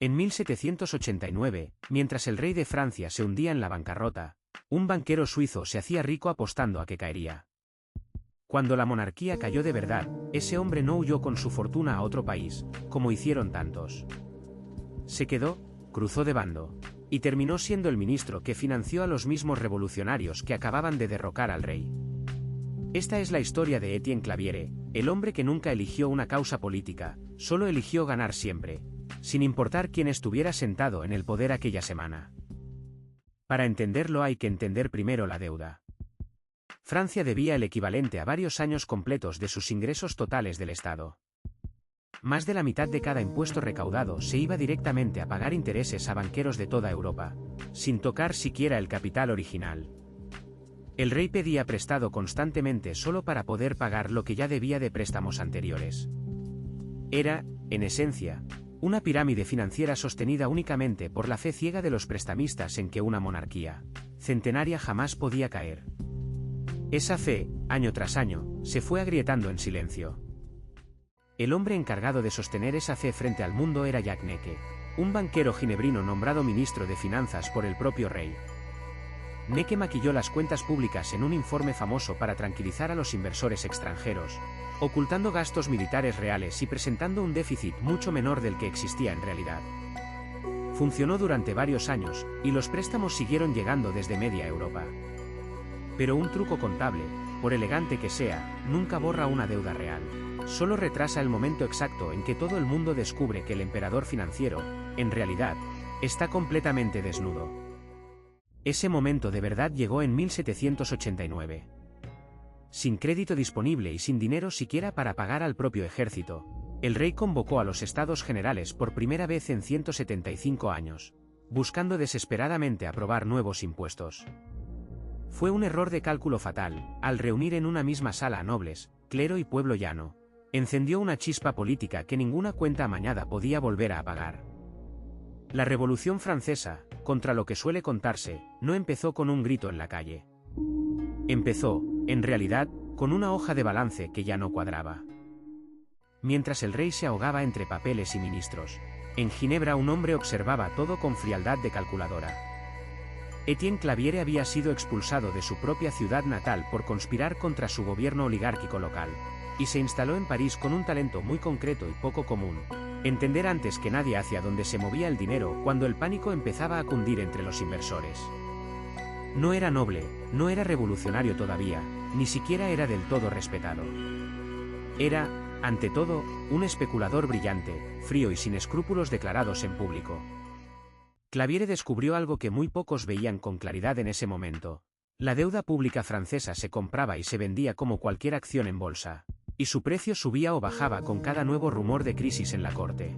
En 1789, mientras el rey de Francia se hundía en la bancarrota, un banquero suizo se hacía rico apostando a que caería. Cuando la monarquía cayó de verdad, ese hombre no huyó con su fortuna a otro país, como hicieron tantos. Se quedó, cruzó de bando, y terminó siendo el ministro que financió a los mismos revolucionarios que acababan de derrocar al rey. Esta es la historia de Etienne Claviere, el hombre que nunca eligió una causa política, solo eligió ganar siempre, sin importar quién estuviera sentado en el poder aquella semana. Para entenderlo hay que entender primero la deuda. Francia debía el equivalente a varios años completos de sus ingresos totales del Estado. Más de la mitad de cada impuesto recaudado se iba directamente a pagar intereses a banqueros de toda Europa, sin tocar siquiera el capital original. El rey pedía prestado constantemente solo para poder pagar lo que ya debía de préstamos anteriores. Era, en esencia, una pirámide financiera sostenida únicamente por la fe ciega de los prestamistas en que una monarquía centenaria jamás podía caer. Esa fe, año tras año, se fue agrietando en silencio. El hombre encargado de sostener esa fe frente al mundo era Jacques Necker, un banquero ginebrino nombrado ministro de Finanzas por el propio rey. Necker maquilló las cuentas públicas en un informe famoso para tranquilizar a los inversores extranjeros, ocultando gastos militares reales y presentando un déficit mucho menor del que existía en realidad. Funcionó durante varios años, y los préstamos siguieron llegando desde media Europa. Pero un truco contable, por elegante que sea, nunca borra una deuda real. Solo retrasa el momento exacto en que todo el mundo descubre que el emperador financiero, en realidad, está completamente desnudo. Ese momento de verdad llegó en 1789. Sin crédito disponible y sin dinero siquiera para pagar al propio ejército, el rey convocó a los Estados Generales por primera vez en 175 años, buscando desesperadamente aprobar nuevos impuestos. Fue un error de cálculo fatal, al reunir en una misma sala a nobles, clero y pueblo llano. Encendió una chispa política que ninguna cuenta amañada podía volver a apagar. La Revolución Francesa, contra lo que suele contarse, no empezó con un grito en la calle. Empezó, en realidad, con una hoja de balance que ya no cuadraba. Mientras el rey se ahogaba entre papeles y ministros, en Ginebra un hombre observaba todo con frialdad de calculadora. Etienne Claviere había sido expulsado de su propia ciudad natal por conspirar contra su gobierno oligárquico local, y se instaló en París con un talento muy concreto y poco común: entender antes que nadie hacia dónde se movía el dinero cuando el pánico empezaba a cundir entre los inversores. No era noble, no era revolucionario todavía, ni siquiera era del todo respetado. Era, ante todo, un especulador brillante, frío y sin escrúpulos declarados en público. Claviere descubrió algo que muy pocos veían con claridad en ese momento. La deuda pública francesa se compraba y se vendía como cualquier acción en bolsa, y su precio subía o bajaba con cada nuevo rumor de crisis en la corte.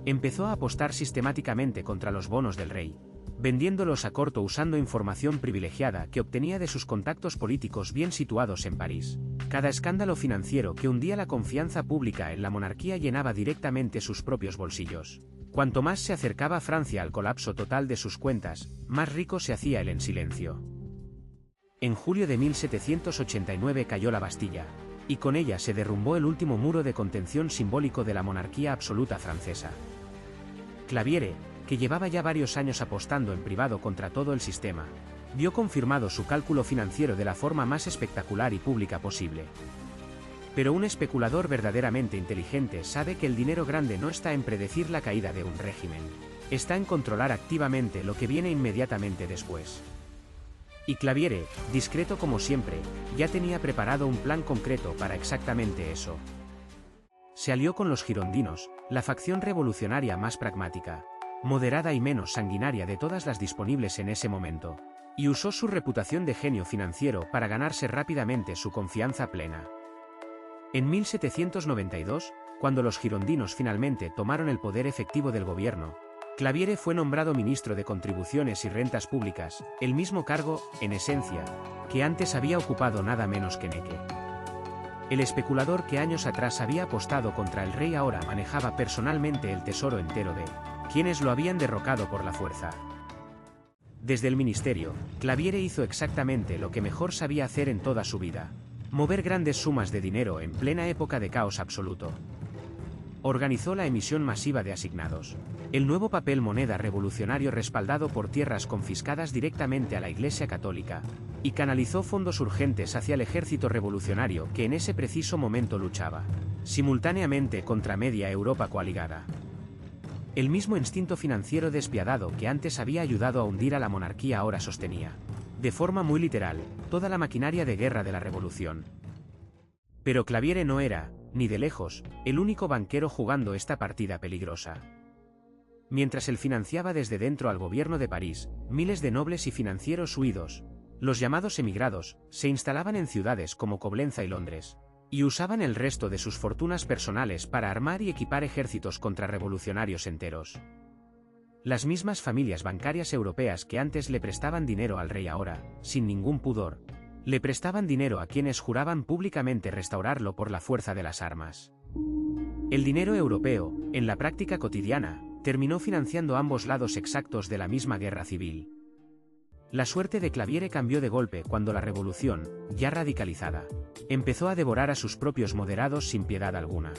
Empezó a apostar sistemáticamente contra los bonos del rey, vendiéndolos a corto usando información privilegiada que obtenía de sus contactos políticos bien situados en París. Cada escándalo financiero que hundía la confianza pública en la monarquía llenaba directamente sus propios bolsillos. Cuanto más se acercaba Francia al colapso total de sus cuentas, más rico se hacía él en silencio. En julio de 1789 cayó la Bastilla, y con ella se derrumbó el último muro de contención simbólico de la monarquía absoluta francesa. Claviere, que llevaba ya varios años apostando en privado contra todo el sistema, vio confirmado su cálculo financiero de la forma más espectacular y pública posible. Pero un especulador verdaderamente inteligente sabe que el dinero grande no está en predecir la caída de un régimen, está en controlar activamente lo que viene inmediatamente después. Y Claviere, discreto como siempre, ya tenía preparado un plan concreto para exactamente eso. Se alió con los girondinos, la facción revolucionaria más pragmática, moderada y menos sanguinaria de todas las disponibles en ese momento, y usó su reputación de genio financiero para ganarse rápidamente su confianza plena. En 1792, cuando los girondinos finalmente tomaron el poder efectivo del gobierno, Claviere fue nombrado ministro de Contribuciones y Rentas Públicas, el mismo cargo, en esencia, que antes había ocupado nada menos que Necker. El especulador que años atrás había apostado contra el rey ahora manejaba personalmente el tesoro entero de quienes lo habían derrocado por la fuerza. Desde el ministerio, Claviere hizo exactamente lo que mejor sabía hacer en toda su vida: mover grandes sumas de dinero en plena época de caos absoluto. organizó la emisión masiva de asignados. El nuevo papel moneda revolucionario respaldado por tierras confiscadas directamente a la Iglesia Católica, y canalizó fondos urgentes hacia el ejército revolucionario que en ese preciso momento luchaba, simultáneamente contra media Europa coaligada. El mismo instinto financiero despiadado que antes había ayudado a hundir a la monarquía ahora sostenía, de forma muy literal, toda la maquinaria de guerra de la revolución. Pero Claviere no era, ni de lejos, el único banquero jugando esta partida peligrosa. Mientras él financiaba desde dentro al gobierno de París, miles de nobles y financieros huidos, los llamados emigrados, se instalaban en ciudades como Coblenza y Londres, y usaban el resto de sus fortunas personales para armar y equipar ejércitos contrarrevolucionarios enteros. Las mismas familias bancarias europeas que antes le prestaban dinero al rey ahora, sin ningún pudor, le prestaban dinero a quienes juraban públicamente restaurarlo por la fuerza de las armas. El dinero europeo, en la práctica cotidiana, terminó financiando ambos lados exactos de la misma guerra civil. La suerte de Claviere cambió de golpe cuando la revolución, ya radicalizada, empezó a devorar a sus propios moderados sin piedad alguna.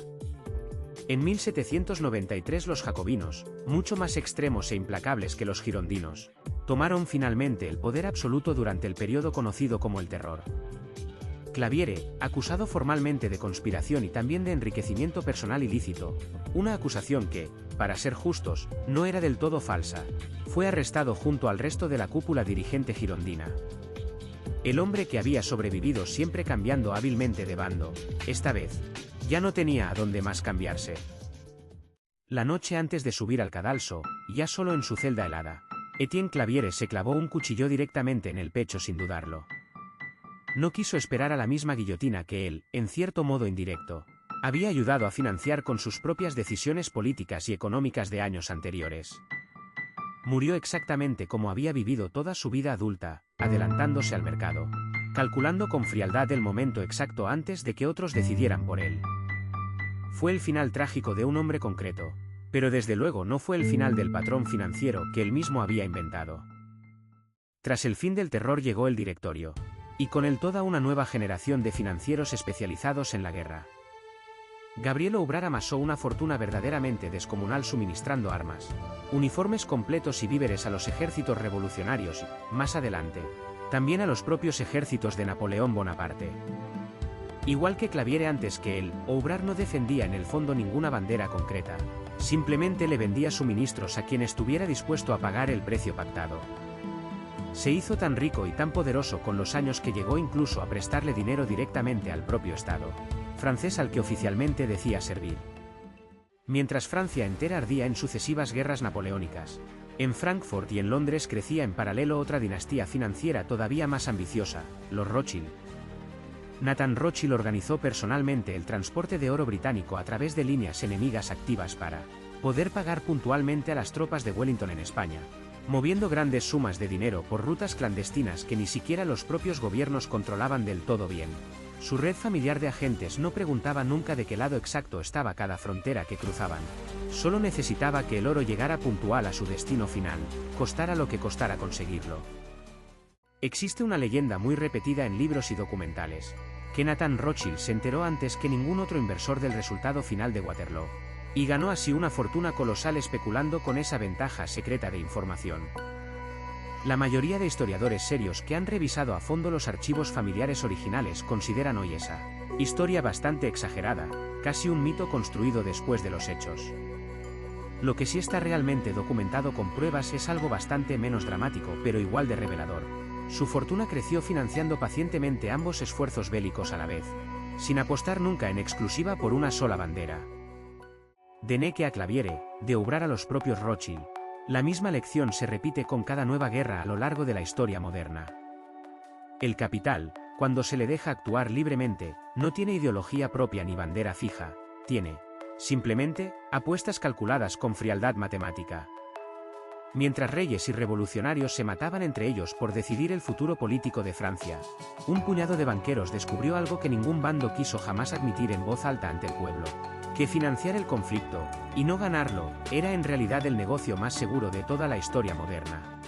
En 1793 los jacobinos, mucho más extremos e implacables que los girondinos, tomaron finalmente el poder absoluto durante el periodo conocido como el Terror. Claviere, acusado formalmente de conspiración y también de enriquecimiento personal ilícito, una acusación que, para ser justos, no era del todo falsa, fue arrestado junto al resto de la cúpula dirigente girondina. El hombre que había sobrevivido siempre cambiando hábilmente de bando, esta vez, ya no tenía a dónde más cambiarse. La noche antes de subir al cadalso, ya solo en su celda helada, Etienne Claviere se clavó un cuchillo directamente en el pecho sin dudarlo. No quiso esperar a la misma guillotina que él, en cierto modo indirecto, había ayudado a financiar con sus propias decisiones políticas y económicas de años anteriores. Murió exactamente como había vivido toda su vida adulta, adelantándose al mercado, calculando con frialdad el momento exacto antes de que otros decidieran por él. Fue el final trágico de un hombre concreto, pero desde luego no fue el final del patrón financiero que él mismo había inventado. Tras el fin del terror llegó el directorio, y con él toda una nueva generación de financieros especializados en la guerra. Gabriel Oubrar amasó una fortuna verdaderamente descomunal suministrando armas, uniformes completos y víveres a los ejércitos revolucionarios y, más adelante, también a los propios ejércitos de Napoleón Bonaparte. Igual que Claviere antes que él, Oubrar no defendía en el fondo ninguna bandera concreta, simplemente le vendía suministros a quien estuviera dispuesto a pagar el precio pactado. Se hizo tan rico y tan poderoso con los años que llegó incluso a prestarle dinero directamente al propio Estado francés al que oficialmente decía servir. Mientras Francia entera ardía en sucesivas guerras napoleónicas, en Frankfurt y en Londres crecía en paralelo otra dinastía financiera todavía más ambiciosa, los Rothschild. Nathan Rothschild organizó personalmente el transporte de oro británico a través de líneas enemigas activas para poder pagar puntualmente a las tropas de Wellington en España, moviendo grandes sumas de dinero por rutas clandestinas que ni siquiera los propios gobiernos controlaban del todo bien. Su red familiar de agentes no preguntaba nunca de qué lado exacto estaba cada frontera que cruzaban. Solo necesitaba que el oro llegara puntual a su destino final, costara lo que costara conseguirlo. Existe una leyenda muy repetida en libros y documentales, que Nathan Rothschild se enteró antes que ningún otro inversor del resultado final de Waterloo, y ganó así una fortuna colosal especulando con esa ventaja secreta de información. La mayoría de historiadores serios que han revisado a fondo los archivos familiares originales consideran hoy esa historia bastante exagerada, casi un mito construido después de los hechos. Lo que sí está realmente documentado con pruebas es algo bastante menos dramático pero igual de revelador. Su fortuna creció financiando pacientemente ambos esfuerzos bélicos a la vez, sin apostar nunca en exclusiva por una sola bandera. De Necke a Claviere, de Oubrar a los propios Rothschild, la misma lección se repite con cada nueva guerra a lo largo de la historia moderna. El capital, cuando se le deja actuar libremente, no tiene ideología propia ni bandera fija, tiene, simplemente, apuestas calculadas con frialdad matemática. Mientras reyes y revolucionarios se mataban entre ellos por decidir el futuro político de Francia, un puñado de banqueros descubrió algo que ningún bando quiso jamás admitir en voz alta ante el pueblo: que financiar el conflicto, y no ganarlo, era en realidad el negocio más seguro de toda la historia moderna.